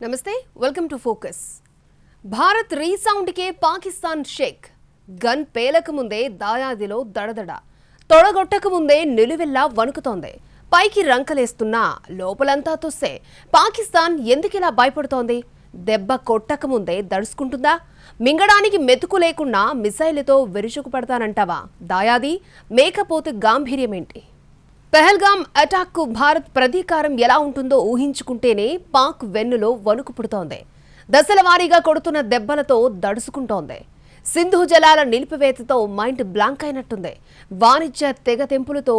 నమస్తే welcome to focus. Bharat resound కే Pakistan shake. Gun పేలక ముందే దాయాదిలో దడదడ, తొడగొట్టక ముందే నిలువెల్లా వణుకుతోంది. పైకి రంకలేస్తున్నా లోపలంతా తుస్సే. పాకిస్తాన్ ఎందుకిలా భయపడుతోంది? దెబ్బ కొట్టక ముందే దడుచుకుంటుందా? మింగడానికి మెతుకు లేకుండా మిసైలుతో విరుచుకు పడతానంటావా దాయాది? మేకపోతే గాంభీర్యమేంటి? పెహల్గాం అటాక్కు భారత్ ప్రతీకారం ఎలా ఉంటుందో ఊహించుకుంటేనే పాక్ వెన్నులో వణుకు పుడుతోంది. దశల వారీగా కొడుతున్న దెబ్బలతో దడుచుకుంటోంది. సింధు జలాల నిలిపివేతతో మైండ్ బ్లాంక్ అయినట్టుంది. వాణిజ్య తెగతెంపులతో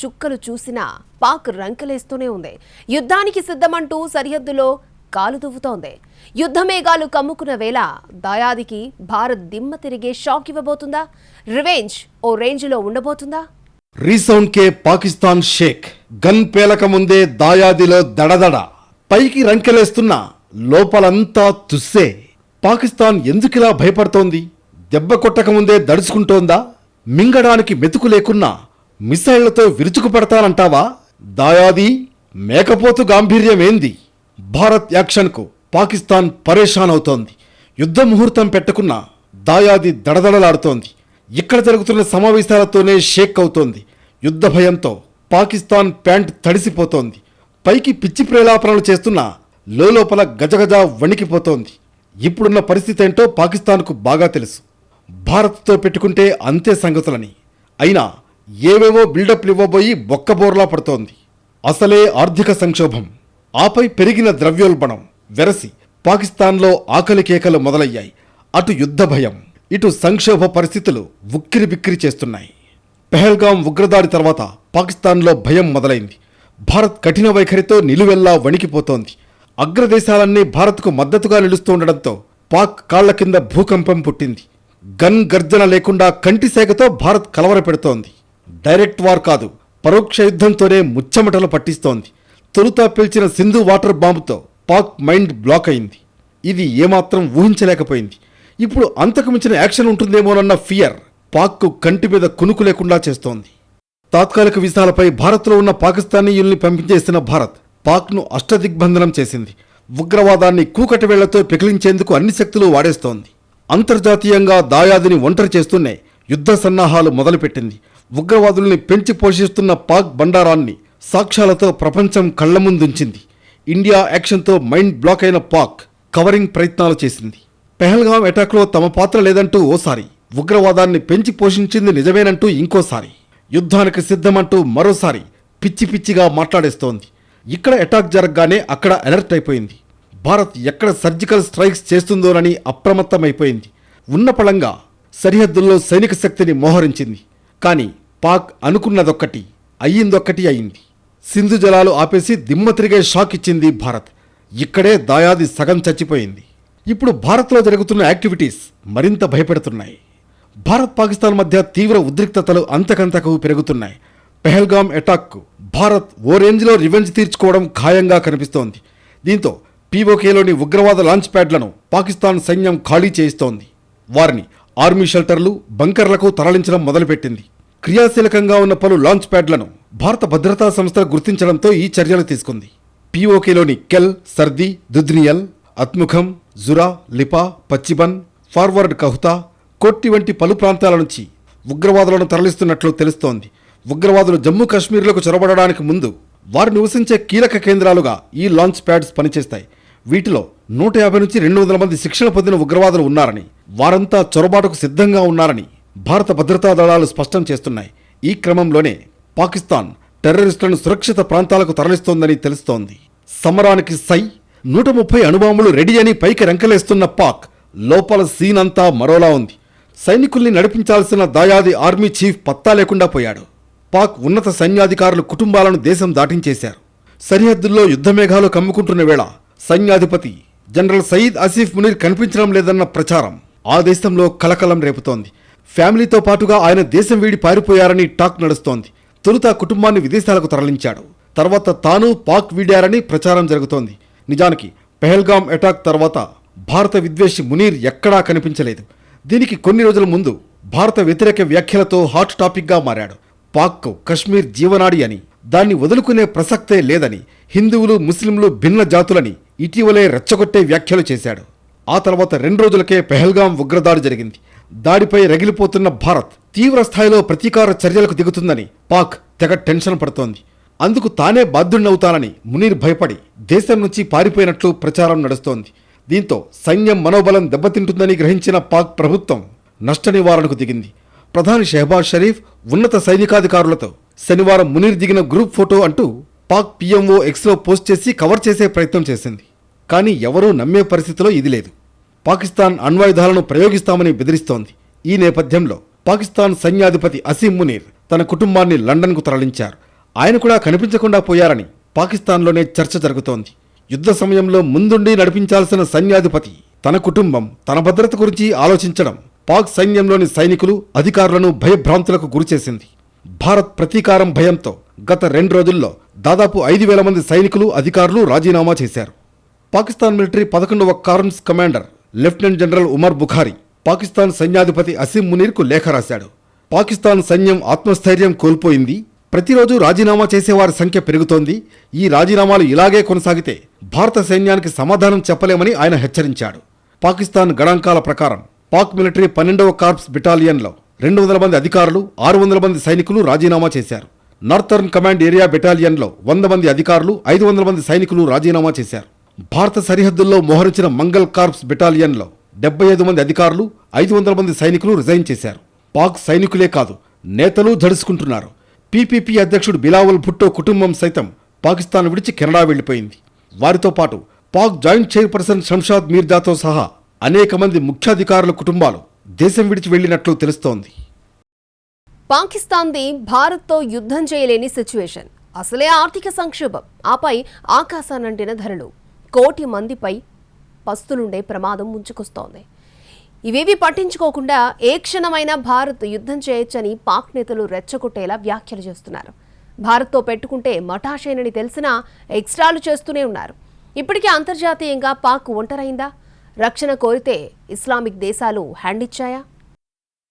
చుక్కలు చూసినా పాక్ రంకెలేస్తూనే ఉంది. యుద్ధానికి సిద్ధమంటూ సరిహద్దులో కాలు దువ్వుతోంది. యుద్ధ మేఘాలు కమ్ముకున్న వేళ దాయాదికి భారత్ దిమ్మ తిరిగే షాక్ ఇవ్వబోతుందా? రివెంజ్ ఓ రేంజ్లో ఉండబోతుందా? రీసౌండ్ కే పాకిస్తాన్ షేక్. గన్ పేలక ముందే దాయాదిలో దడదడ, పైకి రంకెలేస్తున్నా లోపలంతా తుస్సే. పాకిస్తాన్ ఎందుకిలా భయపడుతోంది? దెబ్బ కొట్టక ముందే దడుచుకుంటోందా? మింగడానికి మెతుకు లేకున్నా మిసైళ్లతో విరుచుకు పడతానంటావా దాయాది? మేకపోతు గాంభీర్యమేంది? భారత్ యాక్షన్కు పాకిస్తాన్ పరేషాన్ అవుతోంది. యుద్ధ ముహూర్తం పెట్టకున్నా దాయాది దడదడలాడుతోంది. ఇక్కడ జరుగుతున్న సమావేశాలతోనే షేక్ అవుతోంది. యుద్ధ భయంతో పాకిస్తాన్ ప్యాంట్ తడిసిపోతోంది. పైకి పిచ్చి ప్రేలాపనలు చేస్తున్నా లోపల గజగజ వణికిపోతోంది. ఇప్పుడున్న పరిస్థితి ఏంటో పాకిస్తాన్కు బాగా తెలుసు. భారత్తో పెట్టుకుంటే అంతే సంగతులని. అయినా ఏవేవో బిల్డప్లు ఇవ్వబోయి బొక్కబోర్లా పడుతోంది. అసలే ఆర్థిక సంక్షోభం, ఆపై పెరిగిన ద్రవ్యోల్బణం వెరసి పాకిస్తాన్లో ఆకలి కేకలు మొదలయ్యాయి. అటు యుద్ధ భయం, ఇటు సంక్షోభ పరిస్థితులు ఉక్కిరి బిక్కిరి చేస్తున్నాయి. పెహల్గాం ఉగ్రదాడి తర్వాత పాకిస్తాన్లో భయం మొదలైంది. భారత్ కఠిన వైఖరితో నిలువెల్లా వణికిపోతోంది. అగ్రదేశాలన్నీ భారత్కు మద్దతుగా నిలుస్తుండడంతో పాక్ కాళ్ల కింద భూకంపం పుట్టింది. గన్ గర్జన లేకుండా కంటిసేగతో భారత్ కలవరపెడుతోంది. డైరెక్ట్ వార్ కాదు, పరోక్ష యుద్ధంతోనే ముచ్చమటలు పట్టిస్తోంది. తొలుత పిలిచిన సింధు వాటర్ బాంబుతో పాక్ మైండ్ బ్లాక్ అయింది. ఇది ఏమాత్రం ఊహించలేకపోయింది. ఇప్పుడు అంతకు మించిన యాక్షన్ ఉంటుందేమోనన్న ఫియర్ పాక్కు కంటి మీద కునుకు లేకుండా చేస్తోంది. తాత్కాలిక వీసాలపై భారత్లో ఉన్న పాకిస్తానీయుల్ని పంపించేసిన భారత్ పాక్ను అష్టదిగ్బంధనం చేసింది. ఉగ్రవాదాన్ని కూకటి వేళ్లతో పెకిలించేందుకు అన్ని శక్తులు వాడేస్తోంది. అంతర్జాతీయంగా దాయాదిని ఒంటరి చేస్తూనే యుద్ధ సన్నాహాలు మొదలుపెట్టింది. ఉగ్రవాదుల్ని పెంచి పోషిస్తున్న పాక్ బండారాన్ని సాక్ష్యాలతో ప్రపంచం కళ్ల ముందుంచింది. ఇండియా యాక్షన్తో మైండ్ బ్లాక్ అయిన పాక్ కవరింగ్ ప్రయత్నాలు చేసింది. పెహల్గాం అటాక్లో తమ పాత్ర లేదంటూ ఓసారి, ఉగ్రవాదాన్ని పెంచి పోషించింది నిజమేనంటూ ఇంకోసారి, యుద్ధానికి సిద్ధమంటూ మరోసారి పిచ్చి పిచ్చిగా మాట్లాడేస్తోంది. ఇక్కడ అటాక్ జరగగానే అక్కడ అలర్ట్ అయిపోయింది. భారత్ ఎక్కడ సర్జికల్ స్ట్రైక్స్ చేస్తుందోనని అప్రమత్తమైపోయింది. ఉన్న పళంగా సరిహద్దుల్లో సైనిక శక్తిని మోహరించింది. కానీ పాక్ అనుకున్నదొక్కటి అయ్యిందొక్కటి అయింది. సింధు జలాలు ఆపేసి దిమ్మ తిరిగే షాక్ ఇచ్చింది భారత్. ఇక్కడే దాయాది సగం చచ్చిపోయింది. ఇప్పుడు భారత్లో జరుగుతున్న యాక్టివిటీస్ మరింత భయపెడుతున్నాయి. భారత్ పాకిస్తాన్ మధ్య తీవ్ర ఉద్రిక్తతలు అంతకంతకు పెరుగుతున్నాయి. పెహల్గాం అటాక్కు భారత్ ఓ రేంజ్లో రివెంజ్ తీర్చుకోవడం ఖాయంగా కనిపిస్తోంది. దీంతో పీఓకేలోని ఉగ్రవాద లాంచ్ ప్యాడ్లను పాకిస్తాన్ సైన్యం ఖాళీ చేయిస్తోంది. వారిని ఆర్మీ షెల్టర్లు, బంకర్లకు తరలించడం మొదలుపెట్టింది. క్రియాశీలకంగా ఉన్న పలు లాంచ్ ప్యాడ్లను భారత భద్రతా సంస్థలు గుర్తించడంతో ఈ చర్యలు తీసుకుంది. పీఓకేలోని కెల్, సర్ది, దుద్నియల్, అత్ముఖం, జురా, లిపా, పచ్చిబన్, ఫార్వర్డ్ కహుతా, కొట్టి వంటి పలు ప్రాంతాల నుంచి ఉగ్రవాదులను తరలిస్తున్నట్లు తెలుస్తోంది. ఉగ్రవాదులు జమ్మూ కాశ్మీర్లకు చొరబడడానికి ముందు వారు నివసించే కీలక కేంద్రాలుగా ఈ లాంచ్ ప్యాడ్స్ పనిచేస్తాయి. వీటిలో 150 నుంచి 200 మంది శిక్షణ పొందిన ఉగ్రవాదులు ఉన్నారని, వారంతా చొరబాటుకు సిద్ధంగా ఉన్నారని భారత భద్రతా దళాలు స్పష్టం చేస్తున్నాయి. ఈ క్రమంలోనే పాకిస్తాన్ టెర్రరిస్టులను సురక్షిత ప్రాంతాలకు తరలిస్తోందని తెలుస్తోంది. సమరానికి 130 అణుబాంబులు రెడీ అని పైకి రంకెలేస్తున్న పాక్ లోపల సీన్ అంతా మరోలా ఉంది. సైనికుల్ని నడిపించాల్సిన దాయాది ఆర్మీ చీఫ్ పత్తా లేకుండా పోయాడు. పాక్ ఉన్నత సైన్యాధికారులు కుటుంబాలను దేశం దాటించేశారు. సరిహద్దుల్లో యుద్ధమేఘాలు కమ్ముకుంటున్న వేళ సైన్యాధిపతి జనరల్ సయీద్ ఆసిఫ్ మునీర్ కనిపించడం లేదన్న ప్రచారం ఆ దేశంలో కలకలం రేపుతోంది. ఫ్యామిలీతో పాటుగా ఆయన దేశం వీడి పారిపోయారని టాక్ నడుస్తోంది. తొలుత కుటుంబాన్ని విదేశాలకు తరలించాడు. తర్వాత తాను పాక్ వీడారని ప్రచారం జరుగుతోంది. నిజానికి పెహల్గాం అటాక్ తర్వాత భారత విద్వేషి మునీర్ ఎక్కడా కనిపించలేదు. దీనికి కొన్ని రోజుల ముందు భారత వ్యతిరేక వ్యాఖ్యలతో హాట్ టాపిక్గా మారాడు. పాక్కు కశ్మీర్ జీవనాడి అని, దాన్ని వదులుకునే ప్రసక్తే లేదని, హిందువులు ముస్లింలు భిన్న జాతులని ఇటీవలే రెచ్చగొట్టే వ్యాఖ్యలు చేశాడు. ఆ తర్వాత 2 రోజులకే పెహల్గాం ఉగ్రదాడి జరిగింది. దాడిపై రగిలిపోతున్న భారత్ తీవ్ర స్థాయిలో ప్రతీకార చర్యలకు దిగుతుందని పాక్ తెగ టెన్షన్ పడుతోంది. అందుకు తానే బాధ్యుడినవుతానని మునీర్ భయపడి దేశం నుంచి పారిపోయినట్లు ప్రచారం నడుస్తోంది. దీంతో సైన్యం మనోబలం దెబ్బతింటుందని గ్రహించిన పాక్ ప్రభుత్వం నష్ట నివారణకు దిగింది. ప్రధాని షెహబాజ్ షరీఫ్ ఉన్నత సైనికాధికారులతో శనివారం మునీర్ దిగిన గ్రూప్ ఫోటో అంటూ పాక్ పీఎంఓ ఎక్స్లో పోస్ట్ చేసి కవర్ చేసే ప్రయత్నం చేసింది. కానీ ఎవరూ నమ్మే పరిస్థితిలో ఇది లేదు. పాకిస్తాన్ అణ్వాయుధాలను ప్రయోగిస్తామని బెదిరిస్తోంది. ఈ నేపథ్యంలో పాకిస్తాన్ సైన్యాధిపతి అసీం మునీర్ తన కుటుంబాన్ని లండన్కు తరలించారు. ఆయన కూడా కనిపించకుండా పోయారని పాకిస్తాన్లోనే చర్చ జరుగుతోంది. యుద్ధ సమయంలో ముందుండి నడిపించాల్సిన సైన్యాధిపతి తన కుటుంబం, తన భద్రత గురించి ఆలోచించడం పాక్ సైన్యంలోని సైనికులు, అధికారులను భయభ్రాంతులకు గురిచేసింది. భారత్ ప్రతీకారం భయంతో గత 2 రోజుల్లో దాదాపు 5,000 మంది సైనికులు, అధికారులు రాజీనామా చేశారు. పాకిస్తాన్ మిలిటరీ 11వ corps commander lieutenant general Umar Bukhari Pakistan సైన్యాధిపతి అసీం మునీర్కు లేఖ రాశాడు. పాకిస్తాన్ సైన్యం ఆత్మస్థైర్యం కోల్పోయింది. ప్రతిరోజు రాజీనామా చేసేవారి సంఖ్య పెరుగుతోంది. ఈ రాజీనామాలు ఇలాగే కొనసాగితే భారత సైన్యానికి సమాధానం చెప్పలేమని ఆయన హెచ్చరించాడు. పాకిస్తాన్ గణాంకాల ప్రకారం పాక్ మిలిటరీ 12వ కార్ప్స్ బెటాలియన్లో 200 మంది అధికారులు, 600 మంది సైనికులు రాజీనామా చేశారు. నార్థర్న్ కమాండ్ ఏరియా బెటాలియన్లో 100 మంది అధికారులు, 500 మంది సైనికులు రాజీనామా చేశారు. భారత సరిహద్దుల్లో మోహరించిన మంగల్ కార్ప్స్ బెటాలియన్లో 75 మంది అధికారులు, 500 మంది సైనికులు రిజైన్ చేశారు. పాక్ సైనికులే కాదు, నేతలు జడుసుకుంటున్నారు. పీపీపీ అధ్యక్షుడు బిలావల్ భుట్టో కుటుంబం సైతం పాకిస్తాన్ విడిచి కెనడా వెళ్లిపోయింది. వారితో పాటు పాక్ జాయింట్ చైర్పర్సన్ షంషాద్ మీర్జాతో సహా అనేక మంది ముఖ్యాధికారుల కుటుంబాలు దేశం విడిచి వెళ్లినట్లు తెలుస్తోంది. పాకిస్తాన్ది భారత్తో యుద్ధం చేయలేని సిచ్యువేషన్. అసలే ఆర్థిక సంక్షోభం, ఆపై ఆకాశానంటిన ధరలు, 1 కోటి మందిపై పస్తులుండే ప్రమాదం ముంచుకొస్తోంది. ఇవేవి పట్టించుకోకుండా ఏ క్షణమైనా భారత్ యుద్ధం చేయొచ్చని పాక్ నేతలు రెచ్చగొట్టేలా వ్యాఖ్యలు చేస్తున్నారు. భారత్తో పెట్టుకుంటే మటాషేనని తెలిసినా ఎక్స్ట్రాలు చేస్తూనే ఉన్నారు. ఇప్పటికే అంతర్జాతీయంగా పాక్ ఒంటరైందా? రక్షణ కోరితే ఇస్లామిక్ దేశాలు హ్యాండ్ ఇచ్చాయా?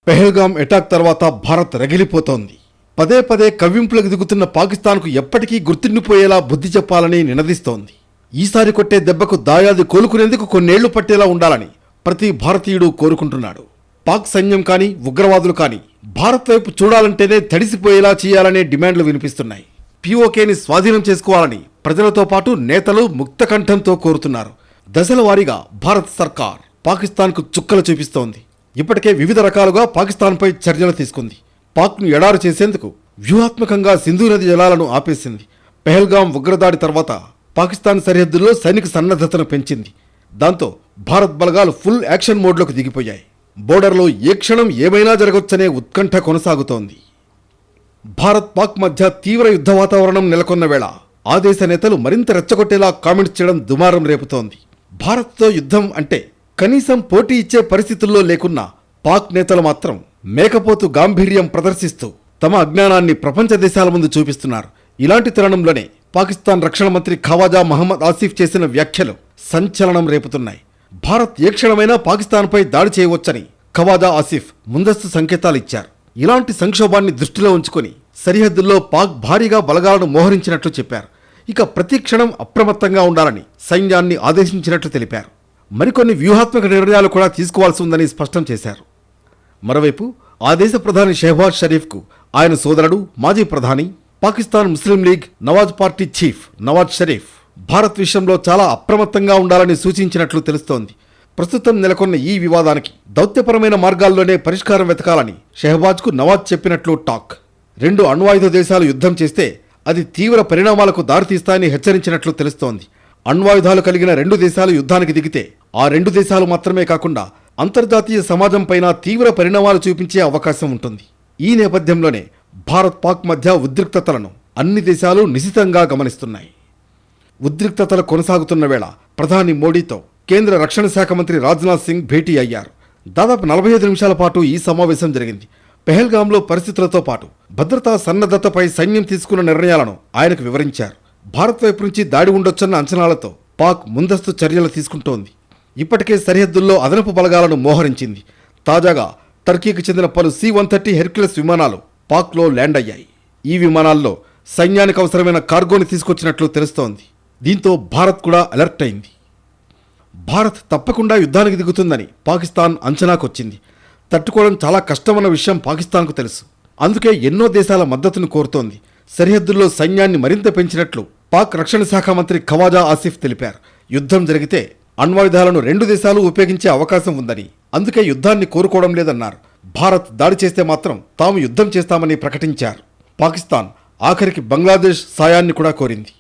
పెహల్గాం అటాక్ తర్వాత భారత్ రగిలిపోతోంది. పదే పదే కవ్వింపులకు దిగుతున్న పాకిస్తాన్కు ఎప్పటికీ గుర్తుండిపోయేలా బుద్ధి చెప్పాలని నినదిస్తోంది. ఈసారి కొట్టే దెబ్బకు దాయాది కోలుకునేందుకు కొన్నేళ్లు పట్టేలా ఉండాలని ప్రతి భారతీయుడు కోరుకుంటున్నాడు. పాక్ సైన్యం కానీ, ఉగ్రవాదులు కానీ భారత్ వైపు చూడాలంటేనే తడిసిపోయేలా చేయాలనే డిమాండ్లు వినిపిస్తున్నాయి. పీఓకేని స్వాధీనం చేసుకోవాలని ప్రజలతో పాటు నేతలు ముక్తకంఠంతో కోరుతున్నారు. దశల వారీగా భారత్ సర్కార్ పాకిస్తాన్కు చుక్కలు చూపిస్తోంది. ఇప్పటికే వివిధ రకాలుగా పాకిస్తాన్పై చర్యలు తీసుకుంది. పాక్ను ఎడారు చేసేందుకు వ్యూహాత్మకంగా సింధు నది జలాలను ఆపేసింది. పెహల్గాం ఉగ్రదాడి తర్వాత పాకిస్తాన్ సరిహద్దుల్లో సైనిక సన్నద్ధతను పెంచింది. దాంతో భారత్ బలగాలు ఫుల్ యాక్షన్ మోడ్లోకి దిగిపోయాయి. బోర్డర్లో ఏ క్షణం ఏమైనా జరగొచ్చనే ఉత్కంఠ కొనసాగుతోంది. భారత్ పాక్ మధ్య తీవ్ర యుద్ధ వాతావరణం నెలకొన్న వేళ ఆ దేశ నేతలు మరింత రెచ్చగొట్టేలా కామెంట్స్ చేయడం దుమారం రేపుతోంది. భారత్తో యుద్ధం అంటే కనీసం పోటీ ఇచ్చే పరిస్థితుల్లో లేకున్నా పాక్ నేతలు మాత్రం మేకపోతు గాంభీర్యం ప్రదర్శిస్తూ తమ అజ్ఞానాన్ని ప్రపంచ దేశాల ముందు చూపిస్తున్నారు. ఇలాంటి తరుణంలోనే పాకిస్తాన్ రక్షణ మంత్రి ఖవాజా మహమ్మద్ ఆసిఫ్ చేసిన వ్యాఖ్యలు సంచలనం రేపుతున్నాయి. భారత్ ఏ క్షణమైనా పాకిస్తాన్పై దాడి చేయవచ్చని ఖవాజా ఆసిఫ్ ముందస్తు సంకేతాలు ఇచ్చారు. ఇలాంటి సంక్షోభాన్ని దృష్టిలో ఉంచుకొని సరిహద్దుల్లో పాక్ భారీగా బలగాలను మోహరించినట్లు చెప్పారు. ఇక ప్రతి క్షణం అప్రమత్తంగా ఉండాలని సైన్యాన్ని ఆదేశించినట్లు తెలిపారు. మరికొన్ని వ్యూహాత్మక నిర్ణయాలు కూడా తీసుకోవాల్సి ఉందని స్పష్టం చేశారు. మరోవైపు ఆ దేశ ప్రధాని షెహబాజ్ షరీఫ్కు ఆయన సోదరుడు, మాజీ ప్రధాని, Pakistan Muslim League Nawaz party chief Nawaz Sharif Bharat విషయంలో చాలా అప్రమత్తంగా ఉండాలని సూచించినట్లు తెలుస్తోంది. ప్రస్తుతం నెలకొన్న ఈ వివాదానికి దౌత్యపరమైన మార్గాల్లోనే పరిష్కారం వెతకాలని షెహబాజ్కు నవాజ్ చెప్పినట్లు టాక్. 2 అణ్వాయుధ దేశాలు యుద్ధం చేస్తే అది తీవ్ర పరిణామాలకు దారితీస్తాయని హెచ్చరించినట్లు తెలుస్తోంది. అణ్వాయుధాలు కలిగిన 2 దేశాలు యుద్ధానికి దిగితే ఆ 2 దేశాలు మాత్రమే కాకుండా అంతర్జాతీయ సమాజం పైన తీవ్ర పరిణామాలు చూపించే అవకాశం ఉంటుంది. ఈ నేపథ్యంలోనే భారత్ పాక్ మధ్య ఉద్రిక్తతలను అన్ని దేశాలు నిశితంగా గమనిస్తున్నాయి. ఉద్రిక్తతలు కొనసాగుతున్న వేళ ప్రధాని మోడీతో కేంద్ర రక్షణ శాఖ మంత్రి రాజ్నాథ్ సింగ్ భేటీ అయ్యారు. దాదాపు 45 నిమిషాల పాటు ఈ సమావేశం జరిగింది. పెహల్గాంలో పరిస్థితులతో పాటు భద్రతా సన్నద్ధతపై సైన్యం తీసుకున్న నిర్ణయాలను ఆయనకు వివరించారు. భారత్ వైపు నుంచి దాడి ఉండొచ్చన్న అంచనాలతో పాక్ ముందస్తు చర్యలు తీసుకుంటోంది. ఇప్పటికే సరిహద్దుల్లో అదనపు బలగాలను మోహరించింది. తాజాగా టర్కీకి చెందిన పలు C-130 హెర్క్యులస్ విమానాలు పాక్లో ల్యాండ్ అయ్యాయి. ఈ విమానాల్లో సైన్యానికి అవసరమైన కార్గోని తీసుకొచ్చినట్లు తెలుస్తోంది. దీంతో భారత్ కూడా అలర్ట్ అయింది. భారత్ తప్పకుండా యుద్ధానికి దిగుతుందని పాకిస్తాన్ అంచనాకొచ్చింది. తట్టుకోవడం చాలా కష్టమన్న విషయం పాకిస్తాన్కు తెలుసు. అందుకే ఎన్నో దేశాల మద్దతును కోరుతోంది. సరిహద్దుల్లో సైన్యాన్ని మరింత పెంచినట్లు పాక్ రక్షణ శాఖ మంత్రి ఖవాజా ఆసిఫ్ తెలిపారు. యుద్ధం జరిగితే అణ్వాయుధాలను 2 దేశాలు ఉపయోగించే అవకాశం ఉందని, అందుకే యుద్ధాన్ని కోరుకోవడం లేదన్నారు. భారత్ దాడి చేస్తే మాత్రం తాము యుద్ధం చేస్తామని ప్రకటించారు. పాకిస్తాన్ ఆఖరికి బంగ్లాదేశ్ సాయాన్ని కూడా కోరింది.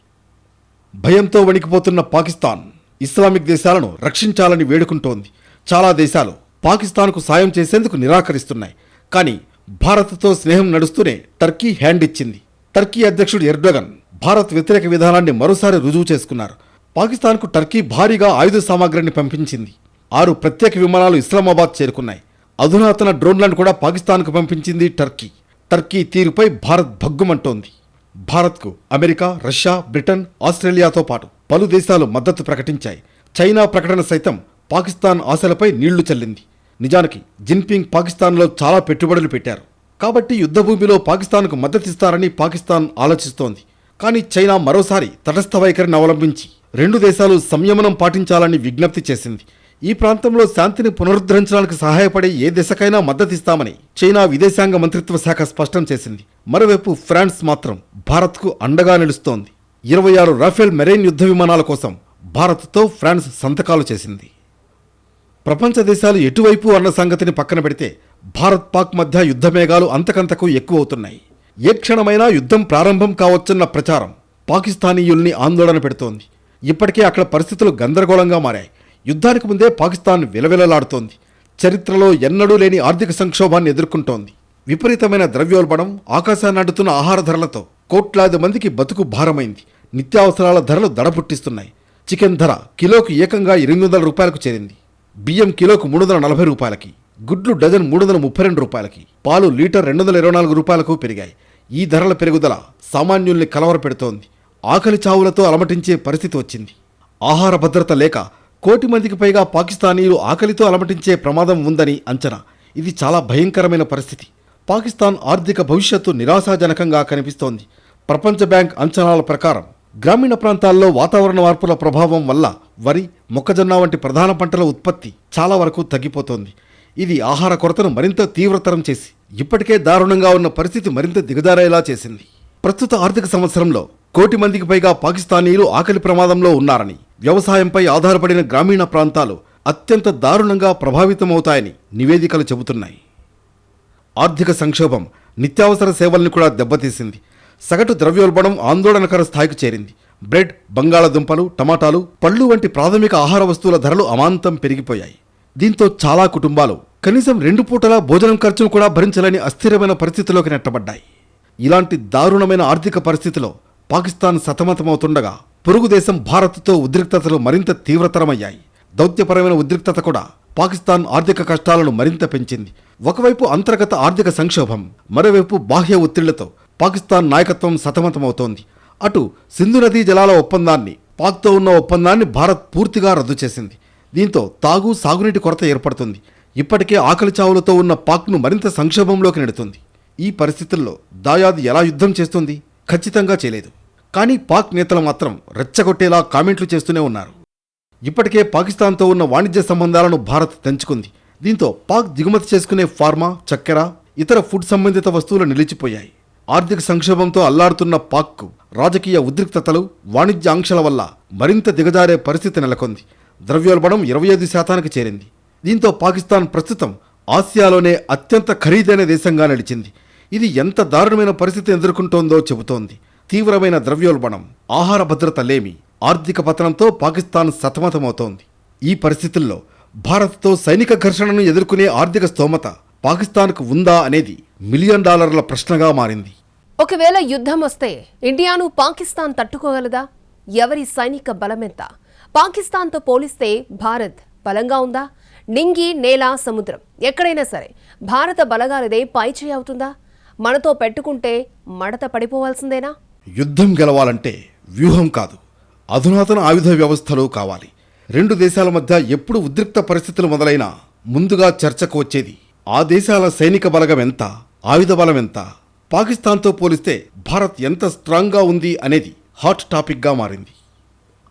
భయంతో వణికిపోతున్న పాకిస్తాన్ ఇస్లామిక్ దేశాలను రక్షించాలని వేడుకుంటోంది. చాలా దేశాలు పాకిస్తాన్కు సాయం చేసేందుకు నిరాకరిస్తున్నాయి. కానీ భారత్తో స్నేహం నడుస్తూనే టర్కీ హ్యాండ్ ఇచ్చింది. టర్కీ అధ్యక్షుడు ఎర్డోగన్ భారత్ వ్యతిరేక విధానాన్ని మరోసారి రుజువు చేసుకున్నారు. పాకిస్తాన్కు టర్కీ భారీగా ఆయుధ సామాగ్రిని పంపించింది. 6 ప్రత్యేక విమానాలు ఇస్లామాబాద్ చేరుకున్నాయి. అధునాతన డ్రోన్లను కూడా పాకిస్తాన్కు పంపించింది టర్కీ. టర్కీ తీరుపై భారత్ భగ్గుమంటోంది. భారత్కు అమెరికా, రష్యా, బ్రిటన్, ఆస్ట్రేలియాతో పాటు పలు దేశాలు మద్దతు ప్రకటించాయి. చైనా ప్రకటన సైతం పాకిస్తాన్ ఆశలపై నీళ్లు చల్లింది. నిజానికి జిన్పింగ్ పాకిస్తాన్లో చాలా పెట్టుబడులు పెట్టారు. కాబట్టి యుద్ధభూమిలో పాకిస్తాన్కు మద్దతిస్తారని పాకిస్తాన్ ఆలోచిస్తోంది. కానీ చైనా మరోసారి తటస్థ వైఖరిని అవలంబించి 2 దేశాలు సంయమనం పాటించాలని విజ్ఞప్తి చేసింది. ఈ ప్రాంతంలో శాంతిని పునరుద్ధరించడానికి సహాయపడే ఏ దిశకైనా మద్దతిస్తామని చైనా విదేశాంగ మంత్రిత్వ శాఖ స్పష్టం చేసింది. మరోవైపు ఫ్రాన్స్ మాత్రం భారత్కు అండగా నిలుస్తోంది. 26 రాఫెల్ మెరైన్ యుద్ధ విమానాల కోసం భారత్తో ఫ్రాన్స్ సంతకాలు చేసింది. ప్రపంచ దేశాలు ఎటువైపు అన్న సంగతిని పక్కన పెడితే భారత్ పాక్ మధ్య యుద్ధ మేఘాలు అంతకంతకు ఎక్కువవుతున్నాయి. ఏ క్షణమైనా యుద్ధం ప్రారంభం కావచ్చన్న ప్రచారం పాకిస్తానీయుల్ని ఆందోళన పెడుతోంది. ఇప్పటికే అక్కడ పరిస్థితులు గందరగోళంగా మారాయి. యుద్ధానికి ముందే పాకిస్తాన్ విలవిలలాడుతోంది. చరిత్రలో ఎన్నడూ లేని ఆర్థిక సంక్షోభాన్ని ఎదుర్కొంటోంది. విపరీతమైన ద్రవ్యోల్బణం, ఆకాశాన్ని అడ్డుతున్న ఆహార ధరలతో కోట్లాది మందికి బతుకు భారమైంది. నిత్యావసరాల ధరలు దడపుట్టిస్తున్నాయి. చికెన్ ధర కిలోకు ఏకంగా 800 రూపాయలకు చేరింది. బియ్యం కిలోకు 340 రూపాయలకి, గుడ్లు డజన్ 332 రూపాయలకి, పాలు లీటర్ 224 రూపాయలకు పెరిగాయి. ఈ ధరల పెరుగుదల సామాన్యుల్ని కలవరపెడుతోంది. ఆకలి చావులతో అలమటించే పరిస్థితి వచ్చింది. ఆహార భద్రత లేక 1 కోటి మందికి పైగా పాకిస్తానీయులు ఆకలితో అలమటించే ప్రమాదం ఉందని అంచనా. ఇది చాలా భయంకరమైన పరిస్థితి. పాకిస్తాన్ ఆర్థిక భవిష్యత్తు నిరాశాజనకంగా కనిపిస్తోంది. ప్రపంచ బ్యాంక్ అంచనాల ప్రకారం గ్రామీణ ప్రాంతాల్లో వాతావరణ మార్పుల ప్రభావం వల్ల వరి, మొక్కజొన్న వంటి ప్రధాన పంటల ఉత్పత్తి చాలా వరకు తగ్గిపోతోంది. ఇది ఆహార కొరతను మరింత తీవ్రతరం చేసి ఇప్పటికే దారుణంగా ఉన్న పరిస్థితి మరింత దిగజారేలా చేసింది. ప్రస్తుత ఆర్థిక సంవత్సరంలో 1 కోటి మందికి పైగా పాకిస్తానీయులు ఆకలి ప్రమాదంలో ఉన్నారని, వ్యవసాయంపై ఆధారపడిన గ్రామీణ ప్రాంతాలు అత్యంత దారుణంగా ప్రభావితమవుతాయని నివేదికలు చెబుతున్నాయి. ఆర్థిక సంక్షోభం నిత్యావసర సేవల్ని కూడా దెబ్బతీసింది. సగటు ద్రవ్యోల్బణం ఆందోళనకర స్థాయికి చేరింది. బ్రెడ్, బంగాళాదుంపలు, టమాటాలు, పళ్ళు వంటి ప్రాథమిక ఆహార వస్తువుల ధరలు అమాంతం పెరిగిపోయాయి. దీంతో చాలా కుటుంబాలు కనీసం 2 పూటల భోజనం ఖర్చును కూడా భరించలేని అస్థిరమైన పరిస్థితిలోకి నెట్టబడ్డాయి. ఇలాంటి దారుణమైన ఆర్థిక పరిస్థితిలో పాకిస్తాన్ సతమతమవుతుండగా పొరుగు దేశం భారత్తో ఉద్రిక్తతలు మరింత తీవ్రతరమయ్యాయి. దౌత్యపరమైన ఉద్రిక్తత కూడా పాకిస్తాన్ ఆర్థిక కష్టాలను మరింత పెంచింది. ఒకవైపు అంతర్గత ఆర్థిక సంక్షోభం, మరోవైపు బాహ్య ఒత్తిళ్లతో పాకిస్తాన్ నాయకత్వం సతమతమవుతోంది. అటు సింధు నదీ జలాల ఒప్పందాన్ని, పాక్తో ఉన్న ఒప్పందాన్ని భారత్ పూర్తిగా రద్దు చేసింది. దీంతో సాగునీటి కొరత ఏర్పడుతుంది. ఇప్పటికే ఆకలి చావులతో ఉన్న పాక్ను మరింత సంక్షోభంలోకి నెడుతుంది. ఈ పరిస్థితుల్లో దాయాది ఎలా యుద్ధం చేస్తుంది? ఖచ్చితంగా చేయలేదు. కానీ పాక్ నేతలు మాత్రం రెచ్చగొట్టేలా కామెంట్లు చేస్తూనే ఉన్నారు. ఇప్పటికే పాకిస్తాన్తో ఉన్న వాణిజ్య సంబంధాలను భారత్ తెంచుకుంది. దీంతో పాక్ దిగుమతి చేసుకునే ఫార్మా, చక్కెర, ఇతర ఫుడ్ సంబంధిత వస్తువులు నిలిచిపోయాయి. ఆర్థిక సంక్షోభంతో అల్లాడుతున్న పాక్కు రాజకీయ ఉద్రిక్తతలు, వాణిజ్య ఆంక్షల వల్ల మరింత దిగజారే పరిస్థితి నెలకొంది. ద్రవ్యోల్బణం 25% చేరింది. దీంతో పాకిస్తాన్ ప్రస్తుతం ఆసియాలోనే అత్యంత ఖరీదైన దేశంగా నిలిచింది. ఇది ఎంత దారుణమైన పరిస్థితి ఎదుర్కొంటోందో చెబుతోంది. తీవ్రమైన ద్రవ్యోల్బణం, ఆహార భద్రత లేమి, ఆర్థిక పతనంతో పాకిస్తాన్ సతమతమవుతోంది. ఈ పరిస్థితుల్లో భారత్తో సైనిక ఘర్షణను ఎదుర్కొనే ఆర్థిక స్తోమత పాకిస్తాన్కు ఉందా అనేది $1 మిలియన్ ప్రశ్నగా మారింది. ఒకవేళ యుద్ధం వస్తే ఇండియాను పాకిస్తాన్ తట్టుకోగలదా? ఎవరి సైనిక బలమెంత? పాకిస్తాన్తో పోలిస్తే భారత్ బలంగా ఉందా? నింగి, నేల, సముద్రం ఎక్కడైనా సరే భారత బలగాలదే పైచేయి అవుతుందా? మనతో పెట్టుకుంటే మడత పడిపోవాల్సిందేనా? యుద్ధం గెలవాలంటే వ్యూహం కాదు, అధునాతన ఆయుధ వ్యవస్థలు కావాలి. 2 దేశాల మధ్య ఎప్పుడు ఉద్రిక్త పరిస్థితులు మొదలైనా ముందుగా చర్చకు వచ్చేది ఆ దేశాల సైనిక బలగం ఎంత, ఆయుధ బలం ఎంత. పాకిస్తాన్తో పోలిస్తే భారత్ ఎంత స్ట్రాంగ్గా ఉంది అనేది హాట్ టాపిక్గా మారింది.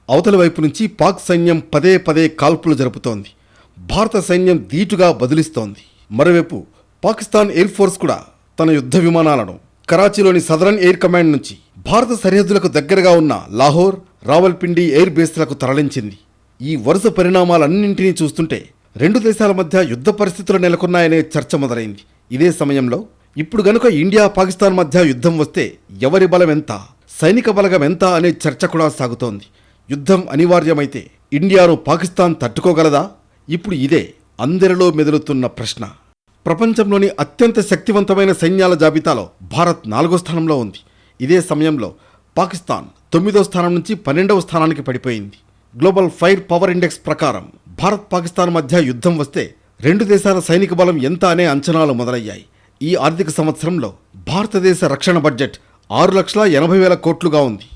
అవతలి వైపు నుంచి పాక్ సైన్యం పదే పదే కాల్పులు జరుపుతోంది. భారత సైన్యం ధీటుగా బదిలిస్తోంది. మరోవైపు పాకిస్తాన్ ఎయిర్ ఫోర్స్ కూడా తన యుద్ధ విమానాలను కరాచీలోని సదరన్ ఎయిర్ కమాండ్ నుంచి భారత సరిహద్దులకు దగ్గరగా ఉన్న లాహోర్, రావల్పిండి ఎయిర్ బేస్లకు తరలించింది. ఈ వరుస పరిణామాలన్నింటినీ చూస్తుంటే రెండు దేశాల మధ్య యుద్ధ పరిస్థితులు నెలకొన్నాయనే చర్చ మొదలైంది. ఇదే సమయంలో ఇప్పుడు గనుక ఇండియా పాకిస్తాన్ మధ్య యుద్ధం వస్తే ఎవరి బలం ఎంత, సైనిక బలగం ఎంత అనే చర్చ కూడా సాగుతోంది. యుద్ధం అనివార్యమైతే ఇండియాను పాకిస్తాన్ తట్టుకోగలదా? ఇప్పుడు ఇదే అందరిలో మెదులుతున్న ప్రశ్న. ప్రపంచంలోని అత్యంత శక్తివంతమైన సైన్యాల జాబితాలో భారత్ 4వ స్థానంలో ఉంది. ఇదే సమయంలో పాకిస్తాన్ 9వ స్థానం నుంచి 12వ స్థానానికి పడిపోయింది. గ్లోబల్ ఫైర్ పవర్ ఇండెక్స్ ప్రకారం భారత్ పాకిస్తాన్ మధ్య యుద్ధం వస్తే రెండు దేశాల సైనిక బలం ఎంత అనే అంచనాలు మొదలయ్యాయి. ఈ ఆర్థిక సంవత్సరంలో భారతదేశ రక్షణ బడ్జెట్ 6,80,000 కోట్లుగా ఉంది.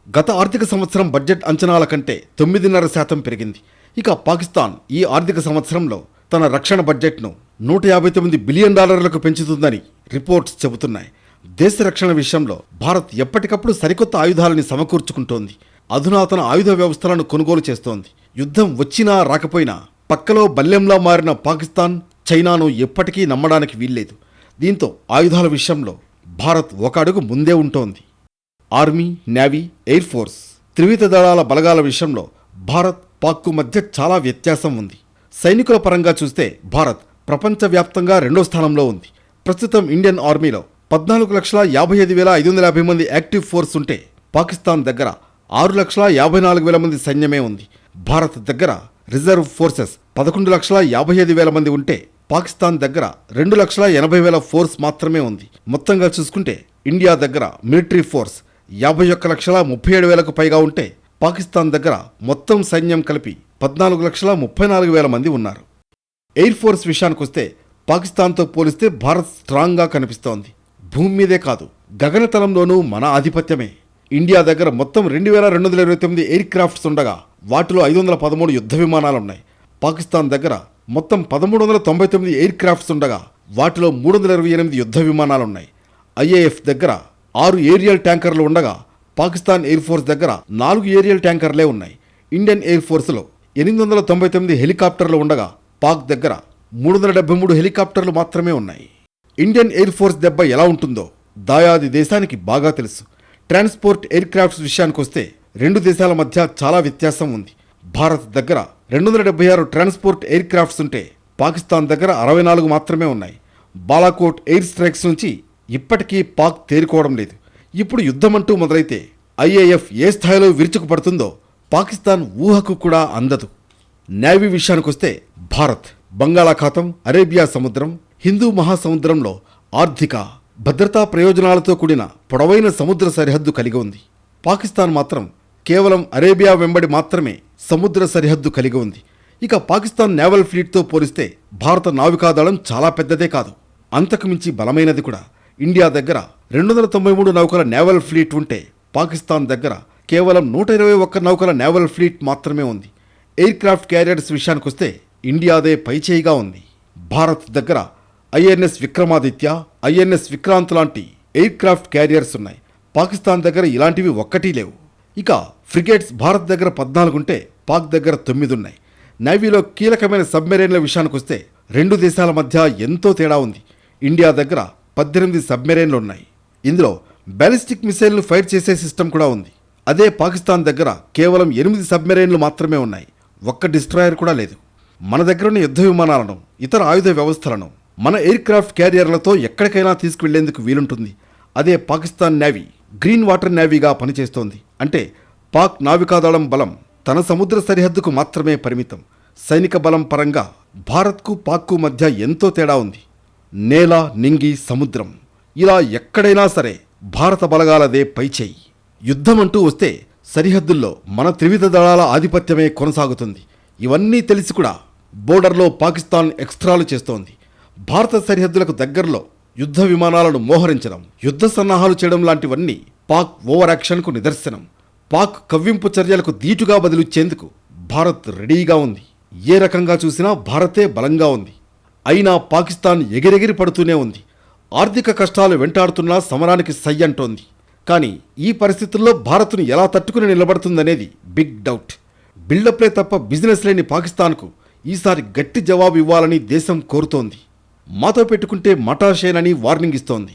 గత ఆర్థిక సంవత్సరం బడ్జెట్ అంచనాల కంటే 9.5% పెరిగింది. ఇక పాకిస్తాన్ ఈ ఆర్థిక సంవత్సరంలో తన రక్షణ బడ్జెట్ను $159 బిలియన్ పెంచుతుందని రిపోర్ట్స్ చెబుతున్నాయి. దేశ రక్షణ విషయంలో భారత్ ఎప్పటికప్పుడు సరికొత్త ఆయుధాలని సమకూర్చుకుంటోంది. అధునాతన ఆయుధ వ్యవస్థలను కొనుగోలు చేస్తోంది. యుద్ధం వచ్చినా రాకపోయినా పక్కలో బల్లెంలా మారిన పాకిస్తాన్, చైనాను ఎప్పటికీ నమ్మడానికి వీల్లేదు. దీంతో ఆయుధాల విషయంలో భారత్ ఒక అడుగు ముందే ఉంటోంది. ఆర్మీ, నేవీ, ఎయిర్ ఫోర్స్ త్రివిధ దళాల బలగాల విషయంలో భారత్, పాక్కు మధ్య చాలా వ్యత్యాసం ఉంది. సైనికుల పరంగా చూస్తే భారత్ ప్రపంచవ్యాప్తంగా 2వ స్థానంలో ఉంది. ప్రస్తుతం ఇండియన్ ఆర్మీలో 14,55,550 మంది యాక్టివ్ ఫోర్స్ ఉంటే పాకిస్తాన్ దగ్గర 6,54,000 మంది సైన్యమే ఉంది. భారత్ దగ్గర రిజర్వ్ ఫోర్సెస్ 11,55,000 మంది ఉంటే పాకిస్తాన్ దగ్గర 2,80,000 ఫోర్స్ మాత్రమే ఉంది. మొత్తంగా చూసుకుంటే ఇండియా దగ్గర మిలిటరీ ఫోర్స్ 51,37,000కు పైగా ఉంటే పాకిస్తాన్ దగ్గర మొత్తం సైన్యం కలిపి 14,34,000 మంది ఉన్నారు. ఎయిర్ ఫోర్స్ విషయానికొస్తే పాకిస్తాన్తో పోలిస్తే భారత్ స్ట్రాంగ్గా కనిపిస్తోంది. భూమి మీదే కాదు, గగనతలంలోనూ మన ఆధిపత్యమే. ఇండియా దగ్గర మొత్తం 2,229 ఎయిర్ క్రాఫ్ట్స్ ఉండగా వాటిలో 513 యుద్ధ విమానాలున్నాయి. పాకిస్తాన్ దగ్గర మొత్తం 1,399 ఎయిర్ క్రాఫ్ట్స్ ఉండగా వాటిలో 328 యుద్ధ విమానాలున్నాయి. ఐఏఎఫ్ దగ్గర 6 ఏరియల్ ట్యాంకర్లు ఉండగా పాకిస్తాన్ ఎయిర్ ఫోర్స్ దగ్గర 4 ఏరియల్ ట్యాంకర్లే ఉన్నాయి. ఇండియన్ ఎయిర్ ఫోర్స్లో 899 హెలికాప్టర్లు ఉండగా పాక్ దగ్గర 373 హెలికాప్టర్లు మాత్రమే ఉన్నాయి. ఇండియన్ ఎయిర్ ఫోర్స్ దెబ్బ ఎలా ఉంటుందో దాయాది దేశానికి బాగా తెలుసు. ట్రాన్స్పోర్ట్ ఎయిర్ క్రాఫ్ట్స్ విషయానికొస్తే రెండు దేశాల మధ్య చాలా వ్యత్యాసం ఉంది. భారత్ దగ్గర 276 ట్రాన్స్పోర్ట్ ఎయిర్ క్రాఫ్ట్స్ ఉంటే పాకిస్తాన్ దగ్గర 64 మాత్రమే ఉన్నాయి. బాలాకోట్ ఎయిర్ స్ట్రైక్స్ నుంచి ఇప్పటికీ పాక్ తేరుకోవడం లేదు. ఇప్పుడు యుద్ధమంటూ మొదలైతే ఐఏఎఫ్ ఏ స్థాయిలో విరుచుకుపడుతుందో పాకిస్తాన్ ఊహకు కూడా అందదు. నేవీ విషయానికొస్తే భారత్ బంగాళాఖాతం, అరేబియా సముద్రం, హిందూ మహాసముద్రంలో ఆర్థిక, భద్రతా ప్రయోజనాలతో కూడిన పొడవైన సముద్ర సరిహద్దు కలిగి ఉంది. పాకిస్తాన్ మాత్రం కేవలం అరేబియా వెంబడి మాత్రమే సముద్ర సరిహద్దు కలిగి ఉంది. ఇక పాకిస్తాన్ నేవల్ ఫ్లీట్తో పోలిస్తే భారత నావికాదళం చాలా పెద్దదే కాదు, అంతకుమించి బలమైనది కూడా. ఇండియా దగ్గర 293 నౌకల నేవల్ ఫ్లీట్ ఉంటే పాకిస్తాన్ దగ్గర కేవలం 121 నౌకల నేవల్ ఫ్లీట్ మాత్రమే ఉంది. ఎయిర్ క్రాఫ్ట్ క్యారియర్స్ విషయానికొస్తే ఇండియాదే పైచేయిగా ఉంది. భారత్ దగ్గర ఐఎన్ఎస్ విక్రమాదిత్య, ఐఎన్ఎస్ విక్రాంత్ లాంటి ఎయిర్ క్రాఫ్ట్ క్యారియర్స్ ఉన్నాయి. పాకిస్తాన్ దగ్గర ఇలాంటివి ఒక్కటీ లేవు. ఇక ఫ్రిగేట్స్ భారత్ దగ్గర 14 ఉంటే పాక్ దగ్గర 9 ఉన్నాయి. నేవీలో కీలకమైన సబ్మెరైన్ల విషయానికొస్తే రెండు దేశాల మధ్య ఎంతో తేడా ఉంది. ఇండియా దగ్గర 18 సబ్మెరైన్లు ఉన్నాయి. ఇందులో బ్యాలిస్టిక్ మిసైల్ను ఫైర్ చేసే సిస్టమ్ కూడా ఉంది. అదే పాకిస్తాన్ దగ్గర కేవలం 8 సబ్మెరైన్లు మాత్రమే ఉన్నాయి. ఒక్క డిస్ట్రాయర్ కూడా లేదు. మన దగ్గరున్న యుద్ధ విమానాలను, ఇతర ఆయుధ వ్యవస్థలను మన ఎయిర్ క్రాఫ్ట్ క్యారియర్లతో ఎక్కడికైనా తీసుకువెళ్లేందుకు వీలుంటుంది. అదే పాకిస్తాన్ నేవీ గ్రీన్ వాటర్ నేవీగా పనిచేస్తోంది. అంటే పాక్ నావికాదళం బలం తన సముద్ర సరిహద్దుకు మాత్రమే పరిమితం. సైనిక బలం పరంగా భారత్కు, పాక్కు మధ్య ఎంతో తేడా ఉంది. నేల, నింగి, సముద్రం ఇలా ఎక్కడైనా సరే భారత బలగాలదే పైచేయి. యుద్ధమంటూ వస్తే సరిహద్దుల్లో మన త్రివిధ దళాల ఆధిపత్యమే కొనసాగుతుంది. ఇవన్నీ తెలిసి కూడా బోర్డర్లో పాకిస్తాన్ ఎక్స్ట్రాలు చేస్తోంది. భారత సరిహద్దులకు దగ్గరలో యుద్ధ విమానాలను మోహరించడం, యుద్ధ సన్నాహాలు చేయడం లాంటివన్నీ పాక్ ఓవర్ యాక్షన్కు నిదర్శనం. పాక్ కవ్వింపు చర్యలకు ధీటుగా బదిలిచ్చేందుకు భారత్ రెడీగా ఉంది. ఏ రకంగా చూసినా భారతే బలంగా ఉంది. అయినా పాకిస్తాన్ ఎగిరెగిరి పడుతూనే ఉంది. ఆర్థిక కష్టాలు వెంటాడుతున్నా సమరానికి సై అంటోంది. కానీ ఈ పరిస్థితుల్లో భారత్ను ఎలా తట్టుకుని నిలబడుతుందనేది బిగ్ డౌట్. బిల్డప్లే తప్ప బిజినెస్ లేని పాకిస్తాన్కు ఈసారి గట్టి జవాబు ఇవ్వాలని దేశం కోరుతోంది. మాతో పెట్టుకుంటే మటాషేనని వార్నింగ్ ఇస్తోంది.